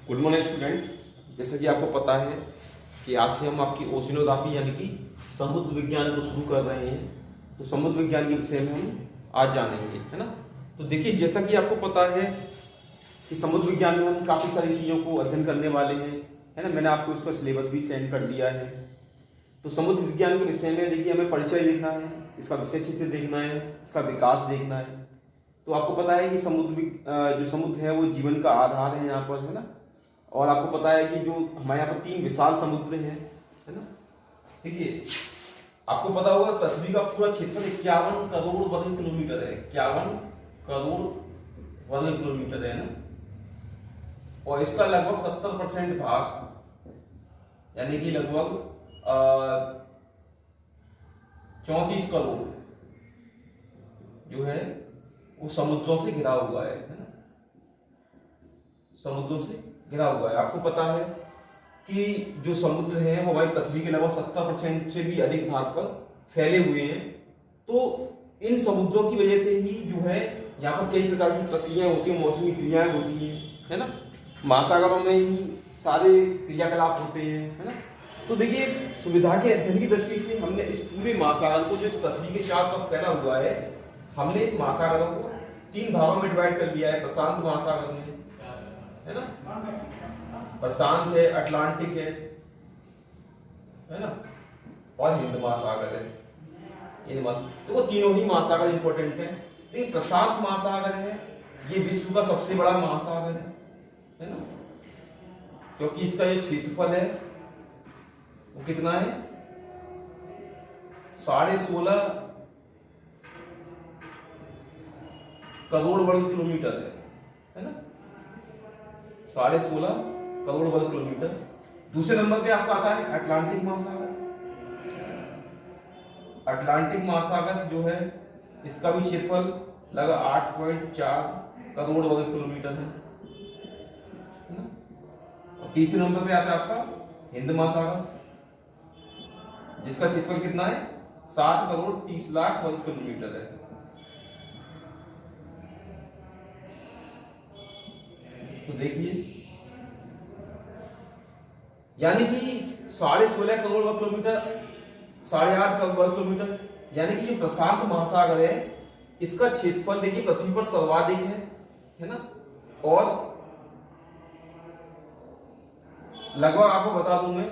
Good morning students. जैसा कि आपको पता है कि आज से हम आपकी ओशिनोग्राफी यानी कि समुद्र विज्ञान को शुरू कर रहे हैं। तो समुद्र विज्ञान के विषय में हम आज जानेंगे, है ना। तो देखिए, जैसा कि आपको पता है कि समुद्र विज्ञान में हम काफ़ी सारी चीज़ों को अध्ययन करने वाले हैं, है ना। मैंने आपको इसका सिलेबस भी सेंड कर दिया है। तो समुद्र विज्ञान के विषय में देखिए, हमें परिचय देखना है, इसका विषय चित्र देखना है, इसका विकास देखना है। तो आपको पता है कि जो समुद्र है वो जीवन का आधार है यहाँ पर, है ना। और आपको पता है कि जो हमारे यहाँ पर 3 विशाल समुद्र हैं, है ना। देखिए, आपको पता होगा पृथ्वी का पूरा क्षेत्रफल 51 करोड़ वर्ग किलोमीटर है। 51 करोड़ वर्ग किलोमीटर है ना। और इसका लगभग 70% भाग यानी कि लगभग 34 करोड़ जो है वो समुद्रों से घिरा हुआ है ना। समुद्रों से घिरा हुआ है। आपको पता है कि जो समुद्र है वो हमारी पृथ्वी के लगभग 70% से भी अधिक भाग पर फैले हुए हैं। तो इन समुद्रों की वजह से ही जो है यहाँ पर कई प्रकार की प्रक्रियाएं होती हैं, मौसमी क्रियाएं होती हैं, है ना। महासागरों में ही सारे क्रियाकलाप होते हैं, है ना। तो देखिए, सुविधा के अध्ययन की दृष्टि से हमने इस पूरे महासागर को, जो इस पृथ्वी के चारों तरफ फैला हुआ है, हमने इस महासागरों को 3 भागों में डिवाइड कर लिया है। प्रशांत महासागर में, है ना, प्रशांत है, अटलांटिक है ना, और हिंद महासागर है। इन तो वो तीनों ही महासागर इंपॉर्टेंट है। तो प्रशांत महासागर है, ये विश्व का सबसे बड़ा महासागर है ना, क्योंकि इसका जो क्षेत्रफल है वो कितना है, 16.5 करोड़ वर्ग किलोमीटर है ना, 16.5 करोड़ वर्ग किलोमीटर। दूसरे नंबर पे आपका आता है अटलांटिक महासागर। अटलांटिक महासागर जो है इसका भी क्षेत्रफल लगभग 8.4 करोड़ वर्ग किलोमीटर है ना। और तीसरे नंबर पे आता है आपका हिंद महासागर, जिसका क्षेत्रफल कितना है, 7 करोड़ 30 लाख वर्ग किलोमीटर है। तो देखिए, यानी कि 16.5 करोड़ वर्ग किलोमीटर, 8.5 करोड़ वर्ग किलोमीटर, यानी कि जो प्रशांत महासागर है इसका क्षेत्रफल देखिए पृथ्वी पर सर्वाधिक है ना। और लगभग आपको बता दूं मैं,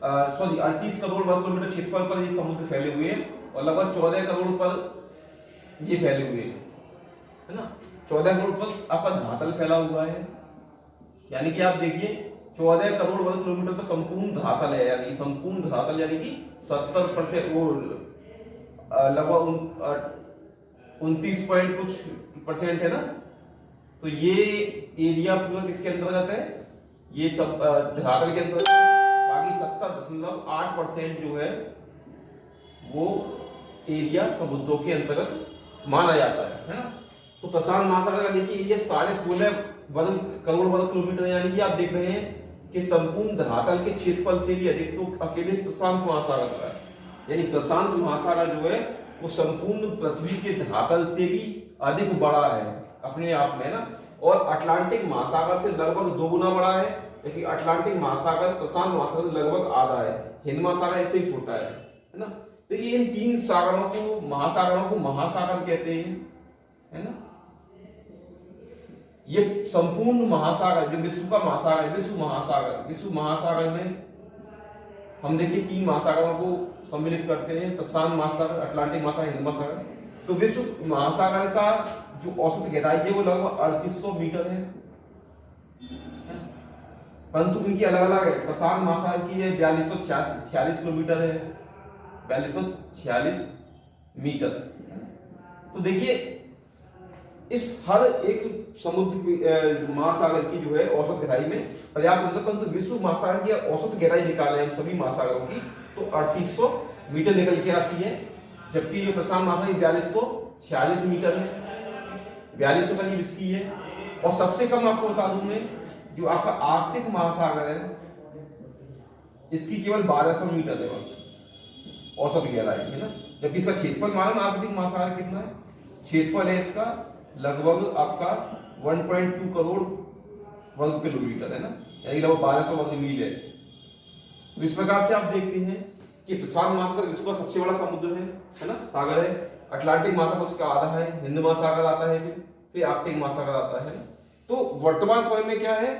38 करोड़ वर्ग किलोमीटर क्षेत्रफल पर ये समुद्र फैले हुए हैं, और लगभग 14 करोड़ पर ये फैले हुए हैं, है ना। 14 करोड़ पर आपका धरातल फैला हुआ है। यानी कि आप देखिए, 14 करोड़ वर्ग किलोमीटर पर संपूर्ण धरातल है, यानी संपूर्ण धरातल यानी कि 70% वो लगभग 29% है ना। तो ये एरिया पूरा किसके अंतर्गत है, ये सब धरातल के अंतर्गत। बाकी 70.8% जो है वो एरिया समुद्रों के अंतर्गत माना जाता है ना। तो प्रशांत महासागर का देखिए एरिया 16.5 करोड़ वर्ग किलोमीटर, यानी कि आप देख रहे हैं कि संपूर्ण धरातल के क्षेत्रफल से भी अधिक तो अकेले प्रशांत महासागर का है। यानी प्रशांत महासागर जो है वो संपूर्ण पृथ्वी के धरातल से भी अधिक बड़ा है अपने आप में ना। और अटलांटिक महासागर से लगभग 2 गुना बड़ा है, क्योंकि अटलांटिक महासागर प्रशांत महासागर से लगभग आधा है। हिंद महासागर इससे ही छोटा है ना। तो ये इन 3 सागरों को, महासागरों को महासागर कहते हैं, है ना। ये संपूर्ण महासागर जो विश्व का महासागर, विश्व महासागर में हम देखिए 3 महासागरों को सम्मिलित करते हैं, प्रशांत महासागर, अटलांटिक महासागर, हिंद महासागर। तो विश्व महासागर का जो औसत गहराई है वो लगभग 3800 मीटर है, परंतु इनकी अलग अलग है। प्रशांत महासागर की है 4246 किलोमीटर है, 4246 मीटर। तो देखिए, इस हर एक समुद्र महासागर की जो है औसत गहराई में पर्याप्त अंतर, परंतु विश्व महासागर की औसत गहराई निकालें हम सभी महासागरों की तो 3800 मीटर निकल के आती है, जबकि जो प्रशांत महासागर 4246 मीटर है, 4200 करीब इसकी है। और सबसे कम आपको बता दूं मैं, जो आपका आर्कटिक महासागर है इसकी केवल 1200 मीटर है बस औसत गहराई, है ना। जबकि इसका क्षेत्रफल मालूम आर्कटिक महासागर कितना है, क्षेत्रफल है इसका लगभग आपका 1.2 करोड़ वर्ग किलोमीटर, है ना, यानी लगभग 1200 वर्ग मील है। तो इस प्रकार से आप देखते हैं कि प्रशांत महासागर विश्व का सबसे बड़ा समुद्र है ना, सागर है। अटलांटिक महासागर उसका आधा है, हिंद महासागर आता है, फिर आर्कटिक महासागर आता है। तो वर्तमान समय में क्या है,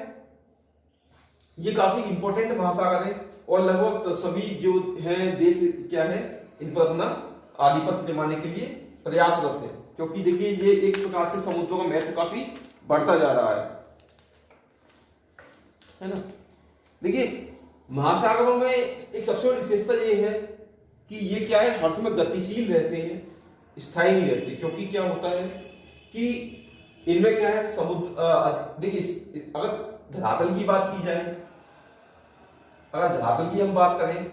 ये काफी इंपॉर्टेंट महासागर है और लगभग सभी जो हैं देश क्या है, इन पर अपना आधिपत्य जमाने के लिए प्रयासरत है, क्योंकि देखिए ये एक प्रकार से समुद्रों का महत्व काफी बढ़ता जा रहा है ना। देखिए महासागरों में एक सबसे बड़ी विशेषता ये है कि ये क्या है, हर समय गतिशील रहते हैं, स्थायी नहीं रहते, क्योंकि क्या होता है कि इनमें क्या है, समुद्र देखिए अगर धरातल की बात की जाए, अगर धरातल की हम बात करें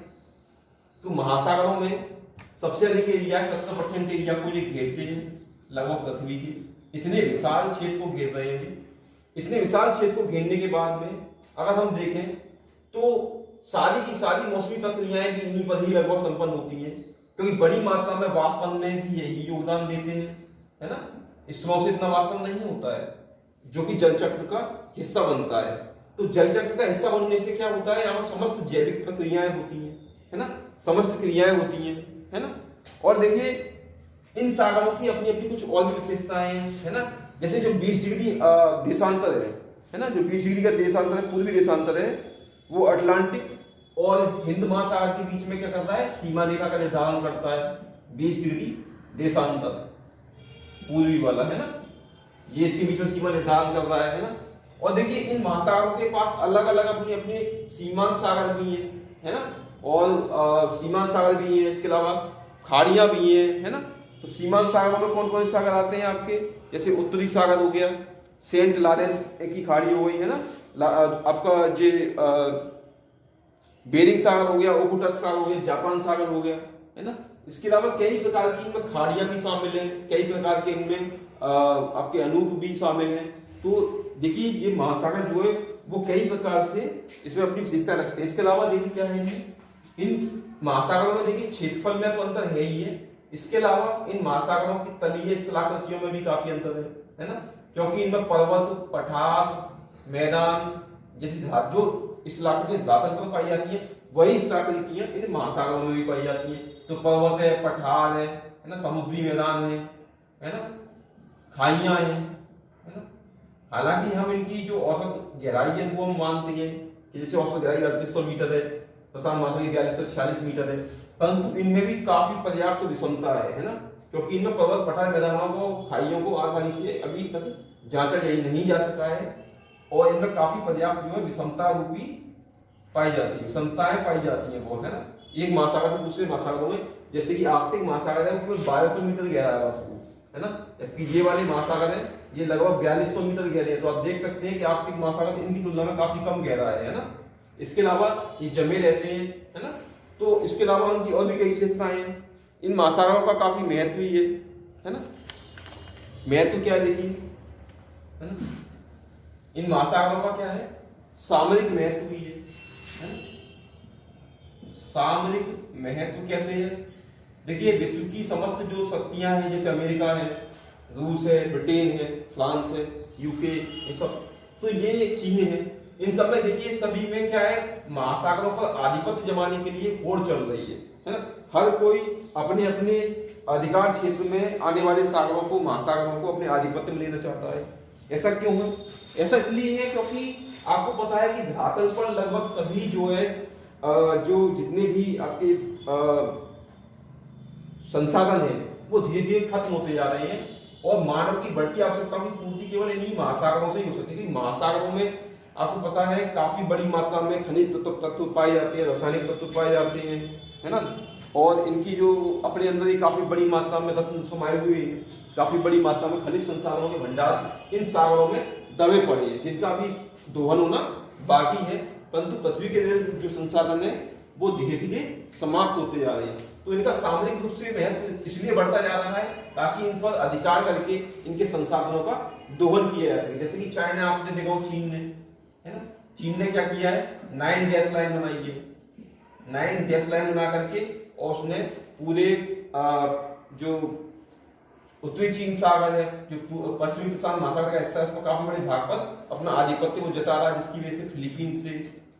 तो महासागरों में सबसे अधिक एरिया 70% एरिया को ये घेरते हैं, लगभग पृथ्वी के इतने विशाल क्षेत्र को घेर रहे हैं। इतने विशाल क्षेत्र को घेरने के बाद में अगर हम देखें तो सारी की सारी मौसमी प्रक्रियाएं भी इन्हीं पर ही लगभग संपन्न होती हैं, क्योंकि बड़ी मात्रा में वाष्पन में भी यही योगदान देते हैं, है ना। स्तरों से इतना वाष्पन नहीं होता है जो कि जल चक्र का हिस्सा बनता है। तो जल चक्र का हिस्सा बनने से क्या होता है, यहाँ पर समस्त जैविक प्रक्रियाएं होती हैं, है ना, समस्त क्रियाएं होती हैं, है ना। और देखिए इन सागरों की अपनी अपनी कुछ और भी विशेषताएं हैं, है ना। जैसे जो 20 डिग्री देशांतर है ना, जो 20 डिग्री का देशांतर है, पूर्वी देशांतर है, वो अटलांटिक और हिंद महासागर के बीच में क्या करता है, सीमा रेखा का निर्धारण करता है। 20 डिग्री देशांतर पूर्वी वाला, है ना, ये इसके बीच में सीमा निर्धारण कर रहा है ना। और देखिए इन महासागरों के पास अलग अलग अपने अपने सीमांत सागर भी है ना, और सीमांत सागर भी है, इसके अलावा खाड़ियां भी है ना। तो सीमांत सागरों में कौन कौन से सागर आते हैं आपके, जैसे उत्तरी सागर हो गया, सेंट लॉरेंस की खाड़ी हो गई, है ना, आपका जे बेरिंग सागर हो गया, ओखुटस सागर हो गया, जापान सागर हो गया, है ना। इसके अलावा कई प्रकार की इनमें खाड़ियां भी शामिल हैं, कई प्रकार के इनमें आपके अनूप भी शामिल हैं। तो देखिए ये महासागर जो है वो कई प्रकार से इसमें अपनी विशेषता रखते हैं। इसके अलावा देखिए क्या है, इन महासागरों में देखिए क्षेत्रफल में तो अंतर है ही है, इसके अलावा इन महासागरों की तलीय स्थलाकृतियों में भी काफी अंतर है ना, क्योंकि इनमें पर्वत, पठार, मैदान जैसी जो स्थलाकृतियां धरातल पर पाई जाती है, वही स्थलाकृतियां इन महासागरों में भी पाई जाती है। तो पर्वत है, पठार है ना, समुद्री मैदान है ना, खाइयां है ना। हालांकि हम इनकी जो औसत गहराई है वो हम मानते हैं कि जैसे औसत गहराई 3800 मीटर है, प्रशांत महासागर की 4246 मीटर है, परंतु इनमें भी काफी पर्याप्त विषमता है ना, क्योंकि इनमें पर्वत, पठार, मैदानों को, खाइयों को आसानी से अभी तक जांचा नहीं जा सका है, और इनमें काफी पर्याप्त जो है विषमता रूपी पाई जाती है, विषमताएं पाई जाती हैं बहुत, है ना। एक महासागर से दूसरे महासागरों में, जैसे कि आर्कटिक महासागर है वो 1200 मीटर गहरा है बस, है ना, जबकि ये वाले महासागर है ये लगभग 4200 मीटर गहरे हैं। तो आप देख सकते हैं कि आर्कटिक महासागर इनकी तुलना में काफी कम गहरा है ना। इसके अलावा ये जमे रहते हैं, है ना। तो इसके अलावा उनकी और भी कई विशेषताएं हैं। इन महासागरों का काफी महत्व भी है ना। महत्व क्या है देखिए, है ना, इन महासागरों का क्या है, सामरिक महत्व भी है ना। सामरिक महत्व कैसे है, देखिए विश्व की समस्त जो शक्तियां हैं, जैसे अमेरिका है, रूस है, ब्रिटेन है, फ्रांस है, यूके, ये सब, तो ये चीन है, इन सब में देखिए सभी में क्या है, महासागरों पर आधिपत्य जमाने के लिए होड़ चल रही है ना। हर कोई अपने अपने अधिकार क्षेत्र में आने वाले सागरों को, महासागरों को अपने आधिपत्य में लेना चाहता है। ऐसा क्यों है, ऐसा इसलिए है क्योंकि आपको पता है कि धरातल पर लगभग सभी जो है जो जितने भी आपके संसाधन है वो धीरे धीरे खत्म होते जा रहे हैं, और मानव की बढ़ती आवश्यकताओं की पूर्ति केवल इन्हीं महासागरों से ही हो सकती है। महासागरों में आपको पता है काफी बड़ी मात्रा में खनिज तत्व पाए जाते हैं, रासायनिक तत्व पाए जाते हैं, है ना, और इनकी जो अपने अंदर ही काफी बड़ी मात्रा में तत्व समाये हुए हैं, काफी बड़ी मात्रा में खनिज संसाधनों के भंडार इन सागरों में दबे पड़े हैं, जिनका अभी दोहन होना बाकी है, परंतु पृथ्वी के जो संसाधन है वो धीरे धीरे समाप्त होते जा रहे हैं। तो इनका सामरिक रूप से महत्व इसलिए बढ़ता जा रहा है ताकि इन पर अधिकार करके इनके संसाधनों का दोहन किया जा सके। जैसे कि चाइना, आपने देखा चीन ने, है ना, चीन ने क्या किया है, 9 गैस लाइन बनाई है, 9 गैस लाइन बना करके, और उसने पूरे जो उत्तरी चीन सागर है, जो पश्चिमी प्रशांत महासागर का हिस्सा है, उसमें काफी बड़े भाग पर अपना आधिपत्य को जता रहा है, जिसकी वजह से फिलीपींस से,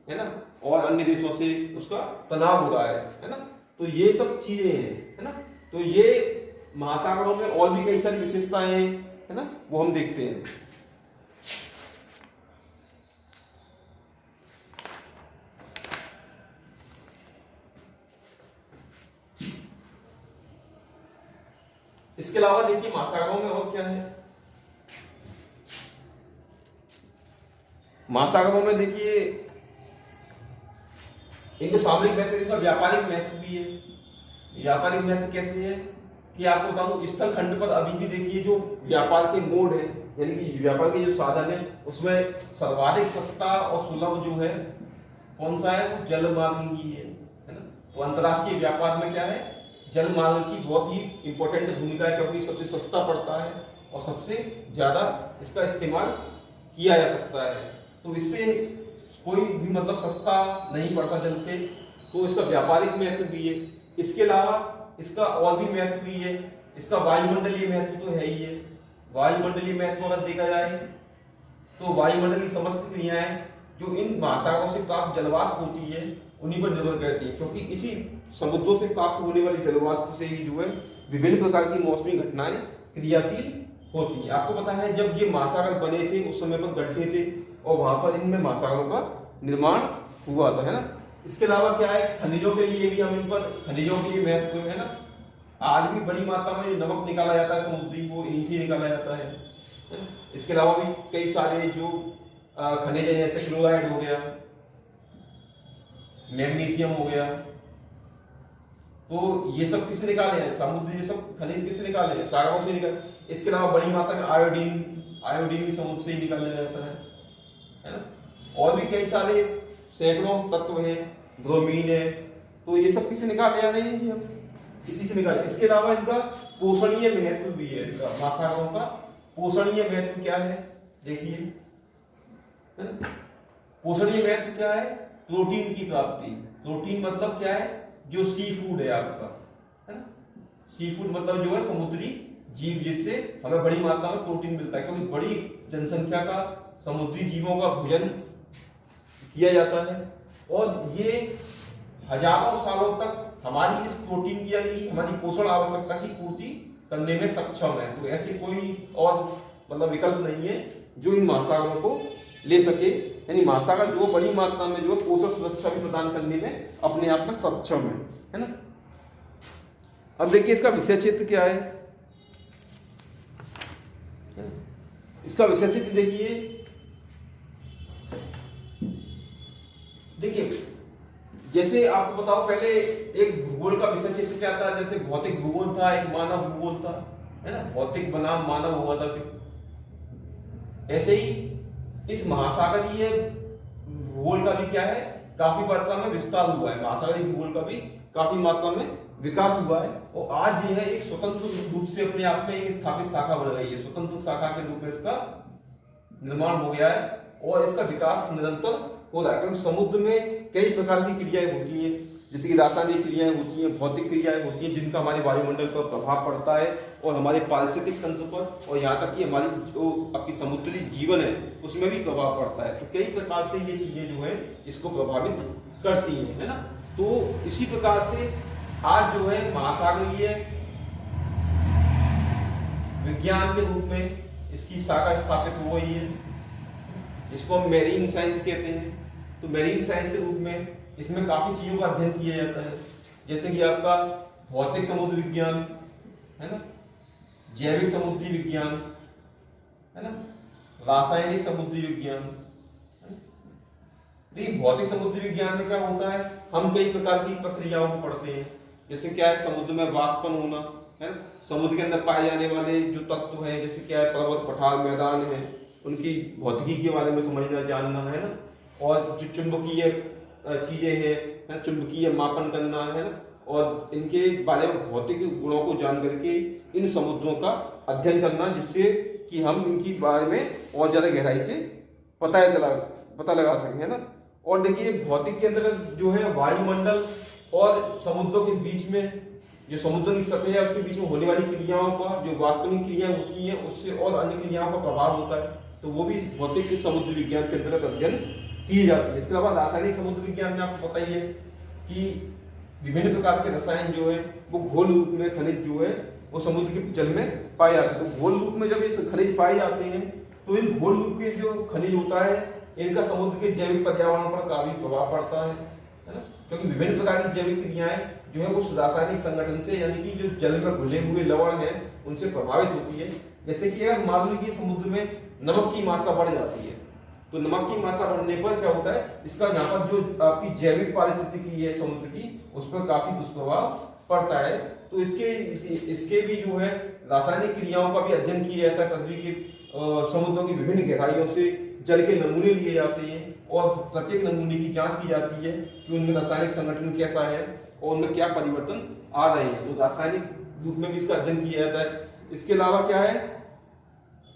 है ना, और अन्य देशों से उसका तनाव हो रहा है ना। तो ये सब चीजें हैं, है ना। तो ये महासागरों में और भी कई सारी विशेषताएं हैं, है ना, वो हम देखते हैं। इसके अलावा देखिए महासागरों में और क्या है। महासागरों में देखिए इनके सामरिक महत्व, इनका व्यापारिक महत्व भी है। व्यापारिक महत्व कैसे है कि आपको बताऊं, स्थल खंड पर अभी भी देखिए जो व्यापार के मोड है, यानी कि व्यापार के जो साधन है, उसमें सर्वाधिक सस्ता और सुलभ जो है कौन सा है, वो जल मार्ग ही है ना। तो अंतरराष्ट्रीय व्यापार में क्या है, जल मार्ग की बहुत ही इंपॉर्टेंट भूमिका है, क्योंकि सबसे सस्ता पड़ता है और सबसे ज्यादा इसका इस्तेमाल किया जा सकता है। तो इससे कोई भी मतलब सस्ता नहीं पड़ता जल से, तो इसका व्यापारिक महत्व भी है। इसके अलावा इसका और भी महत्व भी है, इसका वायुमंडलीय महत्व तो है ही है। वायुमंडलीय महत्व अगर देखा जाए तो वायुमंडलीय समस्त क्रियाएं जो इन महासागरों से प्राप्त जलवाष्प होती है उन्हीं पर निर्भर करती है, क्योंकि इसी समुद्रों से प्राप्त होने वाली जलवाष्प से ही जो है विभिन्न प्रकार की मौसमी घटनाएं क्रियाशील होती है। आपको पता है जब ये महासागर बने थे उस समय पर गड्ढे थे और वहां पर इनमें महासागरों का निर्माण हुआ था, है ना। इसके अलावा क्या है, खनिजों के लिए भी हम इन पर खनिजों के लिए महत्व है ना। आज भी बड़ी मात्रा में जो नमक निकाला जाता है समुद्री, वो इन्हीं से निकाला जाता है। इसके अलावा भी कई सारे जो खनिज है, जैसे क्लोराइड हो गया, मैग्नीशियम हो गया, तो ये सब किससे निकाले हैं, समुद्र, ये सब खनिज किससे निकाले हैं, सागरों से निकाले। इसके अलावा बड़ी मात्रा में आयोडीन भी समुद्र से ही निकाला जाता है ना। और भी कई सारे सैकड़ों तत्व हैं, ब्रोमीन है, तो ये सब किससे निकाले जा रहे हैं, हम इसी से निकाले। इसके अलावा इनका पोषणीय महत्व भी है, इनका महासागरों का पोषणीय महत्व क्या है देखिए, है ना। पोषणीय महत्व क्या है, प्रोटीन की प्राप्ति। प्रोटीन मतलब क्या है, जो सी फूड है आपका, है ना। सी फूड मतलब जो है समुद्री जीव, जिससे हमें बड़ी मात्रा में प्रोटीन मिलता है, क्योंकि बड़ी जनसंख्या का समुद्री जीवों का भोजन किया जाता है और ये हजारों सालों तक हमारी इस प्रोटीन की यानी कि हमारी पोषण आवश्यकता की पूर्ति करने में सक्षम है। तो ऐसे कोई और मतलब विकल्प नहीं है जो इन महासागरों को ले सके, यानी महासागर जो बड़ी मात्रा में जो पोषण सुरक्षा भी प्रदान करने में अपने आप में सक्षम है ना। अब देखिए इसका विषय क्षेत्र क्या है, इसका विषय क्षेत्र देखिए जैसे आपको बताओ, पहले एक भूगोल का विषय क्षेत्र क्या था, जैसे भौतिक भूगोल था, एक मानव भूगोल था, है ना। भौतिक बनाम मानव हुआ था, फिर ऐसे ही इस महासागरीय भूगोल का भी क्या है, काफी मात्रा में विस्तार हुआ है। महासागरीय भूगोल का भी काफी मात्रा में विकास हुआ है और आज यह एक स्वतंत्र रूप से अपने आप में एक स्थापित शाखा बन गई है। स्वतंत्र शाखा के रूप में इसका निर्माण हो गया है और इसका विकास निरंतर हो रहा है, क्योंकि समुद्र में कई प्रकार की क्रियाएं होती हैं, जैसे कि रासायनिक क्रियाएं होती हैं, भौतिक क्रियाएं होती हैं, जिनका हमारे वायुमंडल पर प्रभाव पड़ता है और हमारे पारिस्थितिक तंत्र पर, और यहाँ तक कि हमारी जो आपकी समुद्री जीवन है उसमें भी प्रभाव पड़ता है। तो कई प्रकार से ये चीजें जो है इसको प्रभावित करती हैं, है ना। तो इसी प्रकार से आज जो है महासागरीय विज्ञान के रूप में इसकी शाखा स्थापित हो गई है। इसको हम मेरीन साइंस कहते हैं। तो मेरीन साइंस के रूप में इसमें काफी चीजों का अध्ययन किया जाता है, जैसे कि आपका भौतिक समुद्र विज्ञान, है ना, जैविक समुद्री विज्ञान, है ना, रासायनिक समुद्री विज्ञान। देखिए भौतिक समुद्री विज्ञान में क्या होता है, हम कई प्रकार की प्रक्रियाओं को पढ़ते हैं, जैसे क्या है समुद्र में वाष्पन होना, है ना, समुद्र के अंदर पाए जाने वाले जो तत्व हैं, जैसे क्या है पर्वत, पठार, मैदान है, उनकी भौतिकी के बारे में समझना जानना, है ना। और जो चुंबकीय चीजें हैं, चुंबकीय मापन करना, है ना, और इनके बारे में भौतिक गुणों को जान करके इन समुद्रों का अध्ययन करना, जिससे कि हम इनकी बारे में और ज्यादा गहराई से पता लगा सकें, है ना। और देखिए भौतिक के अंतर्गत जो है वायुमंडल और समुद्रों के बीच में जो समुद्र की सतह है उसके बीच में होने वाली क्रियाओं का, जो वास्तविक क्रियाएं होती हैं उससे और अन्य क्रियाओं का प्रभाव होता है, तो वो भी भौतिक समुद्र विज्ञान के अंतर्गत अध्ययन की जाती है। इसके अलावा रासायनिक समुद्र विज्ञान में आपको पता ही है कि विभिन्न प्रकार के रसायन जो है वो घोल रूप में खनिज जो है वो समुद्र के जल में पाए जाते हैं। तो घोल रूप में जब ये खनिज पाए जाते हैं तो इन घोल रूप के जो खनिज होता है इनका समुद्र के जैविक पर्यावरण पर काफी प्रभाव पड़ता है ना, क्योंकि विभिन्न प्रकार की जैविक क्रियाएं जो है उस रासायनिक संगठन से, यानी कि जो जल में घुले हुए लवण है उनसे प्रभावित होती है। जैसे कि अगर मान लीजिए समुद्र में नमक की मात्रा बढ़ जाती है तो नमक की मात्रा बढ़ने पर क्या होता है, इसका यहाँ पर जो आपकी जैविक पारिस्थितिकी है समुद्र की उस पर काफी दुष्प्रभाव पड़ता है। तो इसके भी जो है रासायनिक क्रियाओं का भी अध्ययन किया जाता है। पृथ्वी के समुद्रों की विभिन्न गहराइयों से जल के नमूने लिए जाते हैं और प्रत्येक नमूने की जांच की जाती है कि उनमें रासायनिक संगठन कैसा है और उनमें क्या परिवर्तन आ रहे हैं। तो रासायनिक रूप में भी इसका अध्ययन किया जाता है। इसके अलावा क्या है,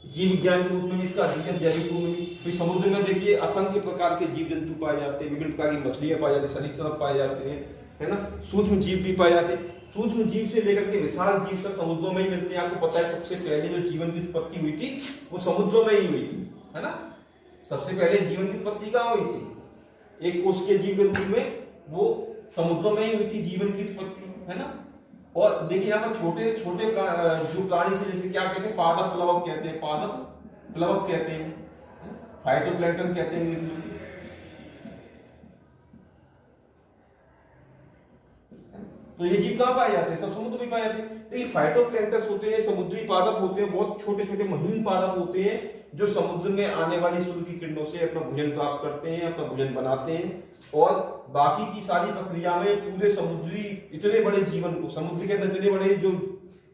जीव विज्ञान के रूप में भी इसका अध्ययन, जैविक रूप में भी। तो समुद्र में देखिए असंख्य प्रकार के जीव जंतु पाए जाते हैं, विभिन्न प्रकार की मछलियां पाई जाती है, सरीसृप पाए जाते हैं, है ना, सूक्ष्म जीव भी पाए जाते हैं। सूक्ष्म जीव से लेकर के विशाल जीव तक समुद्रों में ही मिलते हैं। आपको पता है सबसे पहले जो जीवन की उत्पत्ति हुई थी वो समुद्रों में ही हुई थी, है ना। सबसे पहले जीवन की उत्पत्ति कहाँ हुई थी, एक कोशिकीय जीव के रूप में, वो समुद्रों में ही हुई थी जीवन की उत्पत्ति, है ना। और देखिए यहाँ पर छोटे छोटे जो प्राणी से, जैसे क्या कहते हैं, पादप प्लवक कहते हैं, पादप प्लवक कहते हैं, फाइटोप्लैंक्टन कहते हैं इंग्लिश में। तो ये जीव कहाँ पाए जाते हैं, सब समुद्र में पाए जाते हैं। तो ये फाइटोप्लैंक्टन होते हैं, समुद्री पादप होते हैं, बहुत छोटे छोटे महीन पादप होते हैं जो समुद्र में आने वाली सूर्य की किरणों से अपना भोजन प्राप्त करते हैं, अपना भोजन बनाते हैं। और बाकी की सारी प्रक्रिया में पूरे समुद्री इतने बड़े जीवन को, समुद्र के अंदर इतने बड़े जो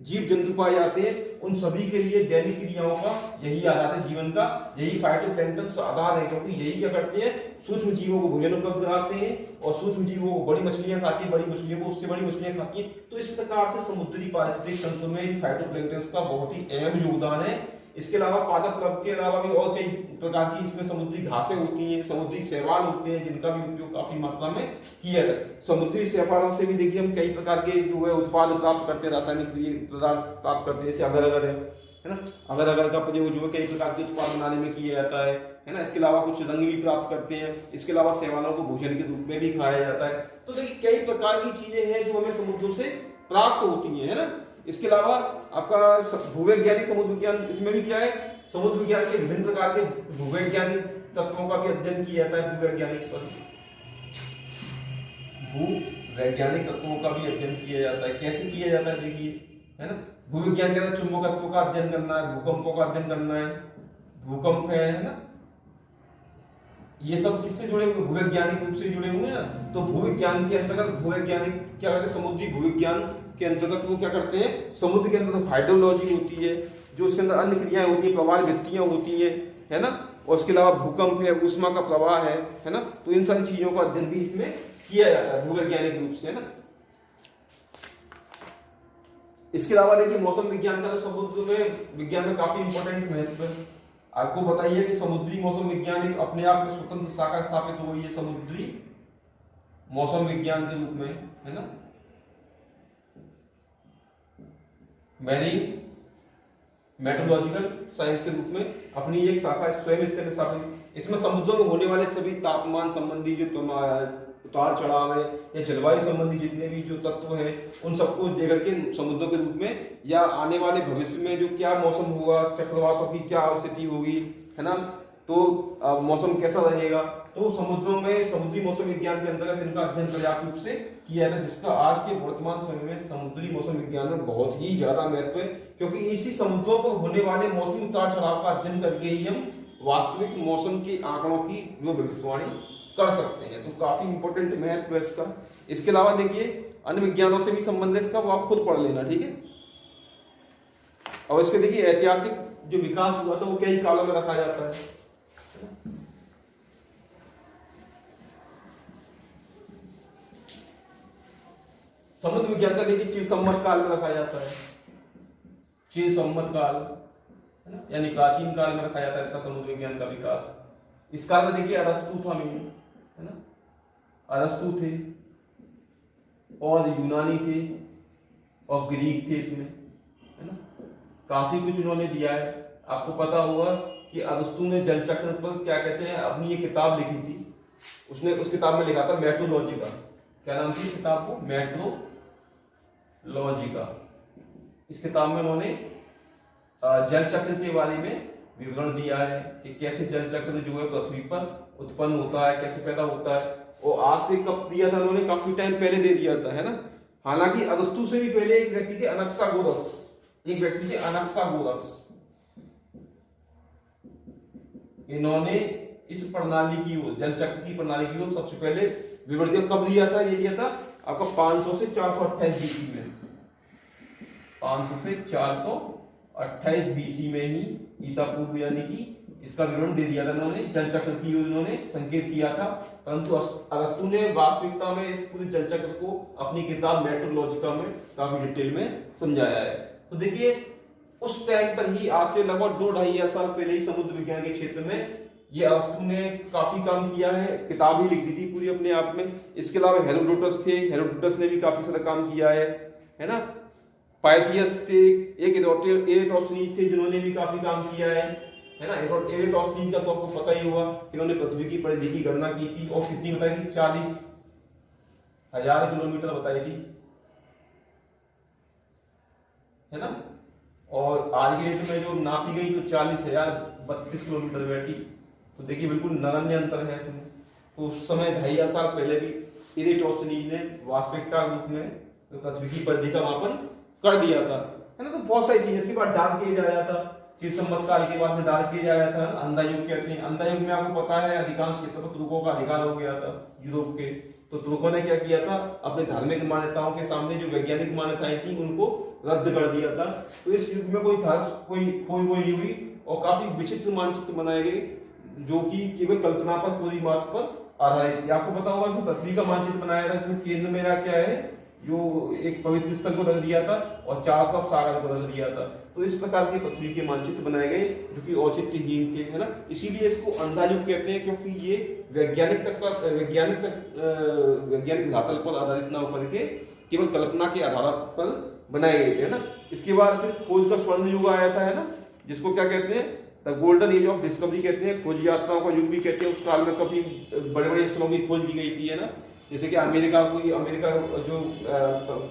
जीव जंतु पाए जाते हैं उन सभी के लिए दैनिक क्रियाओं का यही आधार है, जीवन का यही फाइटोप्लैंक्टन आधार है। क्योंकि यही क्या करते हैं, सूक्ष्म जीवों को भोजन उपलब्ध कराते हैं और सूक्ष्म जीवों को बड़ी मछलियां खाती है, बड़ी मछलियों को उससे बड़ी मछलियां खाती है। तो इस प्रकार से समुद्री पारिस्थितिक तंत्र में फाइटोप्लैंक्टन का बहुत ही अहम योगदान है। इसके अलावा पादप प्लवक के अलावा भी और कई प्रकार की इसमें समुद्री घासें होती हैं, समुद्री शैवाल होते हैं जिनका भी उपयोग काफी मात्रा में किया जाता है। समुद्री शैवालों से भी देखिए हम कई प्रकार के जो है उत्पाद प्राप्त करते हैं, रासायनिक पदार्थ प्राप्त करते हैं, जैसे अगर अगर है ना, अगर अगर का प्रयोग जो है कई प्रकार के उत्पाद बनाने में किया जाता है ना। इसके अलावा कुछ रंग भी प्राप्त करते हैं। इसके अलावा शैवालों को भोजन के रूप में भी खाया जाता है। तो देखिए कई प्रकार की चीजें हैं जो हमें समुद्रों से प्राप्त होती है ना। इसके अलावा आपका भूवैज्ञानिक समुद्र विज्ञान, इसमें भी क्या है, समुद्र विज्ञान के विभिन्न प्रकार के भूवैज्ञानिक तत्वों का भी अध्ययन किया जाता है। भूवैज्ञानिक तत्वों का भी अध्ययन किया जाता है। कैसे किया जाता है देखिए, है ना। भूविज्ञान के अंदर चुंबकत्व का अध्ययन करना है, भूकंपों का अध्ययन करना है, भूकंप है ना, ये सब किससे जुड़े हुए, भूवैज्ञानिक रूप से जुड़े हुए हैं ना। तो भूविज्ञान के अंतर्गत भूवैज्ञानिक क्या करते हैं, समुद्री भूविज्ञान के अंतर्गत वो क्या करते हैं, समुद्र के अंदर हाइड्रोलॉजी होती है, जो उसके अंदर अन्य क्रियाएं होती है, प्रवाह वृत्तियां होती है ना। और उसके अलावा भूकंप है, ऊष्मा का प्रवाह है ना। तो इन सारी चीजों का अध्ययन भी इसमें किया जाता है भूवैज्ञानिक रूप से, है ना। इसके अलावा देखिए मौसम विज्ञान का तो समुद्र में विज्ञान में काफी इंपॉर्टेंट महत्व है। आपको बताइए कि समुद्री मौसम विज्ञान एक अपने आप में स्वतंत्र शाखा स्थापित हो गई है समुद्री मौसम विज्ञान के रूप में, है ना। मैरीन मेट्रोलॉजिकल साइंस के रूप में अपनी एक शाखा स्वयं स्थापित। इसमें समुद्रों में होने वाले सभी तापमान संबंधी जो उतार चढ़ाव है या जलवायु संबंधी जितने भी जो तत्व हैं उन सबको लेकर के समुद्रों के रूप में, या आने वाले भविष्य में जो क्या मौसम होगा, चक्रवातों की क्या स्थिति होगी, है ना, तो मौसम कैसा रहेगा, तो समुद्रों में समुद्री मौसम विज्ञान के अंतर्गत इनका अध्ययन पर्याप्त रूप से किया जाता है, जिसका आज के वर्तमान समय में समुद्री मौसम विज्ञान में बहुत ही ज्यादा महत्व है। क्योंकि इसी समुद्रों पर होने वाले मौसमी उतार चढ़ाव का अध्ययन करके ही हम वास्तविक मौसम के आंकड़ों की जो भविष्यवाणी कर सकते हैं। तो काफी इंपॉर्टेंट महत्व है इसका। इसके अलावा देखिए अन्य विज्ञानों से भी संबंध है इसका, वो आप खुद पढ़ लेना, ठीक है। और इसके देखिए ऐतिहासिक जो विकास हुआ था वो कई कालों में रखा जाता है। समुद्र विज्ञान का देखिए चीन संवत काल में रखा जाता है, चीन संवत काल, है ना, यानी प्राचीन काल में रखा जाता है इसका समुद्र विज्ञान का विकास। इस काल में देखिए अरस्तु था, है ना, अरस्तु थे और यूनानी थे, और ग्रीक थे इसमें, है ना। काफी कुछ इन्होंने दिया है। आपको पता होगा कि अरस्तु ने जल चक्र पर क्या कहते हैं अपनी ये किताब लिखी थी। उसने उस किताब में लिखा था मेट्रोलॉजिका। क्या नाम थी किताब को? मेट्रोलॉजिका। इस किताब में उन्होंने जल चक्र के बारे में विवरण दिया है कि कैसे जल चक्र जो है पृथ्वी पर उत्पन्न होता है, कैसे पैदा होता है। और आज से कब दिया था उन्होंने? काफी टाइम पहले दे दिया था, है ना। हालांकि अरस्तु से भी पहले एक व्यक्ति थे अनक्सागोरस, एक व्यक्ति थे अनक्सागोरस। इन्होंने इस प्रणाली की ओर, जल चक्र की प्रणाली की ओर सबसे पहले विवरण दिया। कब दिया था? ये दिया था आपको 500 से 428 बीसी में। 500 से 428 बीसी में ही ईसा पूर्व यानी कि इसका विवरण दे दिया था इन्होंने। जल चक्र की ओर इन्होंने संकेत किया था। परंतु अरस्तु ने वास्तविकता में इस पूरे जल चक्र को अपनी किताब मेट्रोलॉजिका में काफी डिटेल में समझाया है। तो देखिए उस टाइम पर ही, आज से लगभग 2-2.5 साल पहले ही समुद्र विज्ञान के क्षेत्र में ये अरस्तु ने काफी काम किया है। किताब ही लिख दी थी पूरी अपने आप में। इसके अलावा हेरोडोटस थे, हेरोडोटस ने भी काफी सारा काम किया है ना। पाइथियस थे, एक एरेटोस्थनीज थे जिन्होंने भी काफी काम किया है ना। एरेटोस्थनीज का तो आपको पता ही होगा कि उन्होंने पृथ्वी की परिधि की गणना की थी और कितनी बताई थी? 40,000 किलोमीटर बताई थी, है ना। और आज के डेट में जो नापी गई तो 40,032 किलोमीटर बैठी। तो देखिए बिल्कुल नगण्य अंतर है इसमें। तो उस समय 2.5 साल पहले भी एरेटोस्थनीज ने वास्तविकता रूप में पृथ्वी की परिधि का मापन कर दिया था, है ना। तो बहुत सारी चीजें इसी बार डार्क एज आया था, चिर संवत काल के बाद में डार्क एज आया था, अंधा युग कहते हैं। अंधा युग में आपको पता है अधिकांश क्षेत्र पर तुर्कों का अधिकार हो गया था यूरोप के। तो तुर्कों ने क्या किया था? अपने धार्मिक मान्यताओं के सामने जो वैज्ञानिक मान्यताएं थी उनको रद्द कर दिया था। तो इस युग में कोई खास कोई खोज वोज नहीं हुई और काफी विचित्र मानचित्र बनाए गए जो कि केवल कल्पना पर, पूरी बात पर आधारित थे। आपको पता होगा कि पृथ्वी का मानचित्र बनाया था, इसमें केंद्र में क्या है, जो एक पवित्र स्थल को रख दिया था और चारों तरफ सागर को रख दिया था। तो इस प्रकार के पृथ्वी के मानचित्र बनाए गए जो कि औचित्यहीन थे, है ना। इसीलिए इसको अंधा युग कहते हैं, क्योंकि ये वैज्ञानिक धरातल पर आधारित ना होकर के केवल कल्पना के आधार पर बनाए गए थे, है ना। इसके बाद फिर खोज का स्वर्ण युग आया था, है ना, जिसको क्या कहते हैं? The golden age of discovery कहते हैं। खोज यात्राओं का युग भी कहते हैं। उस काल में काफी बड़े बड़े स्थलों की खोज की गई थी, है ना। जैसे कि अमेरिका जो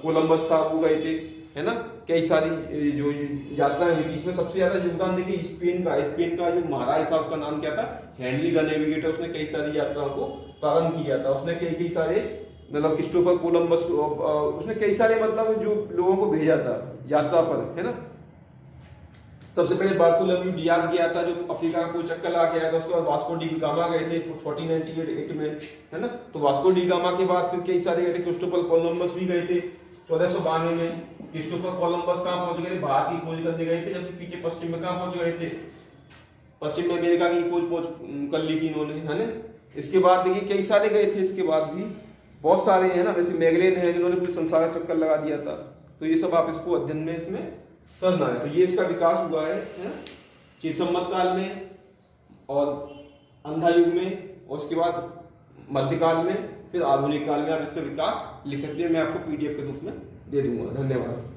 कोलंबस था वो गए थे, है ना। कई सारी जो यात्राएं हुई थी, इसमें सबसे ज्यादा योगदान देखिए स्पेन का जो महाराज था उसका नाम क्या था? Henry the navigator. उसने कई सारी यात्राओं को प्रारंभ किया था। उसने कई सारे मतलब क्रिस्टोफर कोलंबस उसने कई सारे मतलब जो लोगों को भेजा था यात्रा पर, है ना। सबसे पहले बार्थोलोम्यू डियाज गया था जो अफ्रीका का कोई चक्कर ला गया था। उसके बाद वास्को डी गामा गए थे 1498 में, है ना। तो वास्को डी गामा के बाद फिर कई सारे गए थे। क्रिस्टोफर कोलंबस भी गए थे 1492 में। क्रिस्टोफर कोलंबस कहाँ पहुंच गए? भारत की खोज करने गए थे, जबकि पीछे पश्चिम में कहाँ पहुंच गए थे? पश्चिम में अमेरिका की खोज कर ली थी इन्होंने, है ना। इसके बाद देखिए कई सारे गए थे, इसके बाद भी बहुत सारे, है ना। वैसे मैगलेन है जिन्होंने पूरे संसार का चक्कर लगा दिया था। तो ये सब आप इसको अध्ययन में इसमें करना है। तो ये इसका विकास हुआ है चिर संवत काल में और अंधा युग में, और उसके बाद मध्यकाल में, फिर आधुनिक काल में आप इसका विकास लिख सकते हैं। मैं आपको पीडीएफ के रूप में दे दूंगा। धन्यवाद।